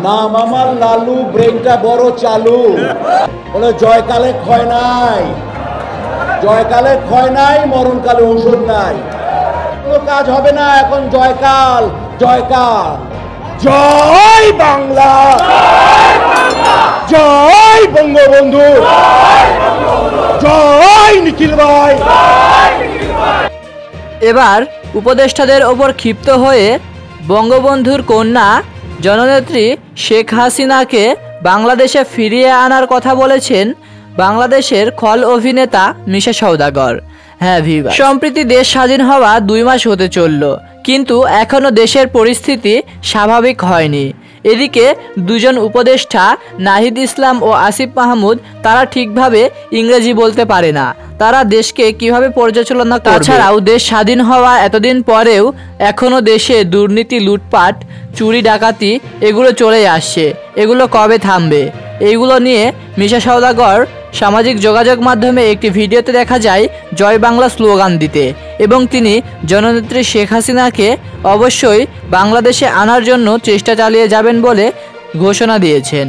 নাম আমার লালু, ব্রেনটা বড় চালু। বলে জয়কালে ক্ষয় নাই, জয়কালে ক্ষয় নাই, মরণকালে ঔষধ নাই, কোনো কাজ হবে না। এখন জয়কাল, জয়কাল। জয় বাংলা, জয় বঙ্গবন্ধু, জয় নিখিল ভাই। এবার উপদেষ্টাদের ওপর ক্ষিপ্ত হয়ে বঙ্গবন্ধুর কন্যা জননেত্রী শেখ হাসিনাকে বাংলাদেশে ফিরিয়ে আনার কথা বলেছেন বাংলাদেশের খল অভিনেতা মিশা সওদাগর। হ্যাঁ ভিউয়ার, সম্প্রতি দেশ স্বাধীন হওয়া 2 মাস হতে চলল, কিন্তু এখনও দেশের পরিস্থিতি স্বাভাবিক হয়নি। এদিকে দুজন উপদেষ্টা নাহিদ ইসলাম ও আসিফ মাহমুদ তারা ঠিকভাবে ইংরেজি বলতে পারে না, তারা দেশকে কিভাবে পরিচালনা করবে। তাছাড়াও দেশ স্বাধীন হওয়া এতদিন পরেও এখনও দেশে দুর্নীতি, লুটপাট, চুরি ডাকাতি এগুলো চলে আসছে। এগুলো কবে থামবে? এইগুলো নিয়ে মিশা সওদাগর সামাজিক যোগাযোগ মাধ্যমে একটি ভিডিওতে দেখা যায় জয় বাংলা স্লোগান দিতে, এবং তিনি জননেত্রী শেখ হাসিনাকে অবশ্যই বাংলাদেশে আনার জন্য চেষ্টা চালিয়ে যাবেন বলে ঘোষণা দিয়েছেন।